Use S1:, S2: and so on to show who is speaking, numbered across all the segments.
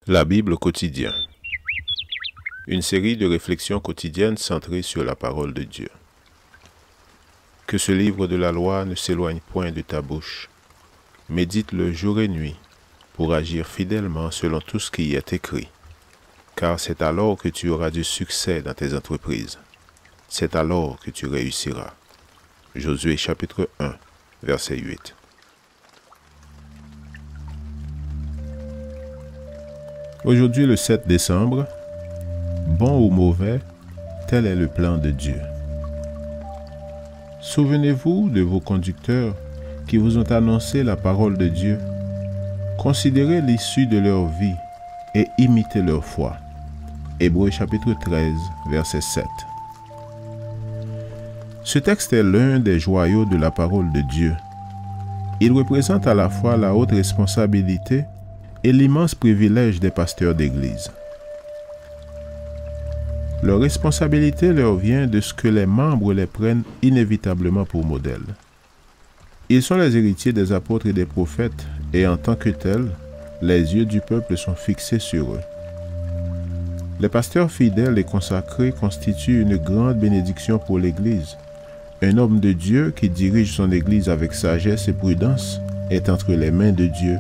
S1: La Bible quotidien. Une série de réflexions quotidiennes centrées sur la parole de Dieu. Que ce livre de la loi ne s'éloigne point de ta bouche. Médite-le jour et nuit, pour agir fidèlement selon tout ce qui y est écrit. Car c'est alors que tu auras du succès dans tes entreprises. C'est alors que tu réussiras. Josué chapitre 1, verset 8. Aujourd'hui, le 7 décembre, bon ou mauvais, tel est le plan de Dieu. Souvenez-vous de vos conducteurs qui vous ont annoncé la parole de Dieu. Considérez l'issue de leur vie et imitez leur foi. Hébreux chapitre 13, verset 7. Ce texte est l'un des joyaux de la parole de Dieu. Il représente à la fois la haute responsabilité et l'immense privilège des pasteurs d'église. Leur responsabilité leur vient de ce que les membres les prennent inévitablement pour modèle. Ils sont les héritiers des apôtres et des prophètes, et en tant que tels, les yeux du peuple sont fixés sur eux. Les pasteurs fidèles et consacrés constituent une grande bénédiction pour l'Église. Un homme de Dieu qui dirige son Église avec sagesse et prudence est entre les mains de Dieu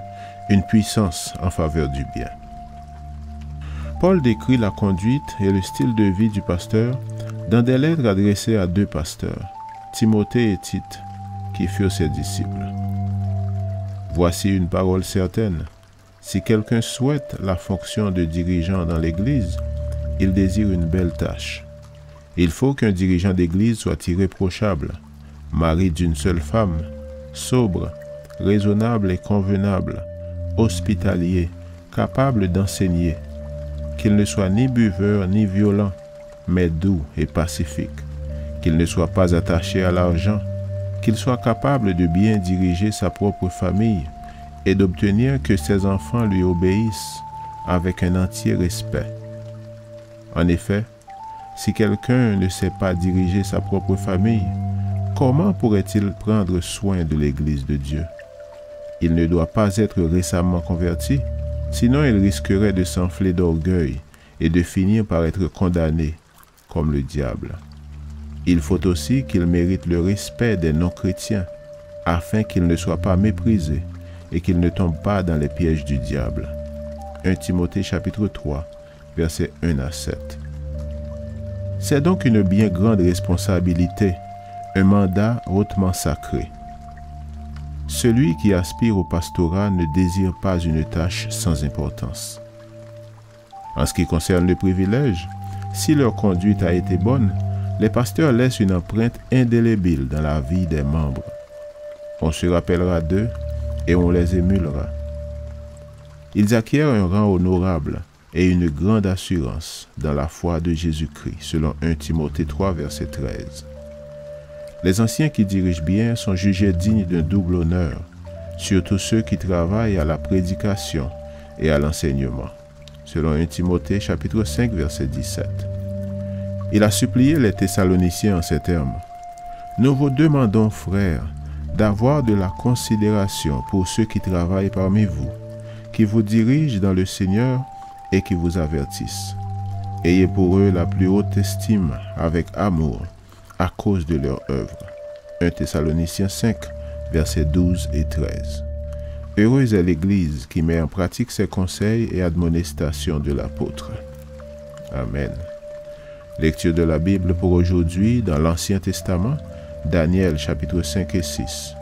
S1: une puissance en faveur du bien. Paul décrit la conduite et le style de vie du pasteur dans des lettres adressées à deux pasteurs, Timothée et Tite, qui furent ses disciples. Voici une parole certaine. Si quelqu'un souhaite la fonction de dirigeant dans l'Église, il désire une belle tâche. Il faut qu'un dirigeant d'Église soit irréprochable, mari d'une seule femme, sobre, raisonnable et convenable, hospitalier, capable d'enseigner, qu'il ne soit ni buveur ni violent, mais doux et pacifique, qu'il ne soit pas attaché à l'argent, qu'il soit capable de bien diriger sa propre famille et d'obtenir que ses enfants lui obéissent avec un entier respect. En effet, si quelqu'un ne sait pas diriger sa propre famille, comment pourrait-il prendre soin de l'Église de Dieu? Il ne doit pas être récemment converti, sinon il risquerait de s'enfler d'orgueil et de finir par être condamné comme le diable. Il faut aussi qu'il mérite le respect des non-chrétiens, afin qu'il ne soit pas méprisé et qu'il ne tombe pas dans les pièges du diable. 1 Timothée chapitre 3, versets 1 à 7. C'est donc une bien grande responsabilité, un mandat hautement sacré. Celui qui aspire au pastorat ne désire pas une tâche sans importance. En ce qui concerne le privilège, si leur conduite a été bonne, les pasteurs laissent une empreinte indélébile dans la vie des membres. On se rappellera d'eux et on les émulera. Ils acquièrent un rang honorable et une grande assurance dans la foi de Jésus-Christ, selon 1 Timothée 3, verset 13. Les anciens qui dirigent bien sont jugés dignes d'un double honneur, surtout ceux qui travaillent à la prédication et à l'enseignement, selon 1 Timothée chapitre 5, verset 17. Il a supplié les Thessaloniciens en ces termes. Nous vous demandons, frères, d'avoir de la considération pour ceux qui travaillent parmi vous, qui vous dirigent dans le Seigneur et qui vous avertissent. Ayez pour eux la plus haute estime avec amour, à cause de leur œuvre. 1 Thessaloniciens 5, versets 12 et 13. Heureuse est l'Église qui met en pratique ses conseils et admonestations de l'apôtre. Amen. Lecture de la Bible pour aujourd'hui dans l'Ancien Testament, Daniel chapitre 5 et 6,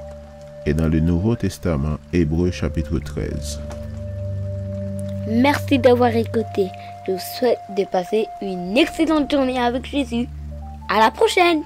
S1: et dans le Nouveau Testament, Hébreux chapitre 13.
S2: Merci d'avoir écouté. Je vous souhaite de passer une excellente journée avec Jésus. À la prochaine!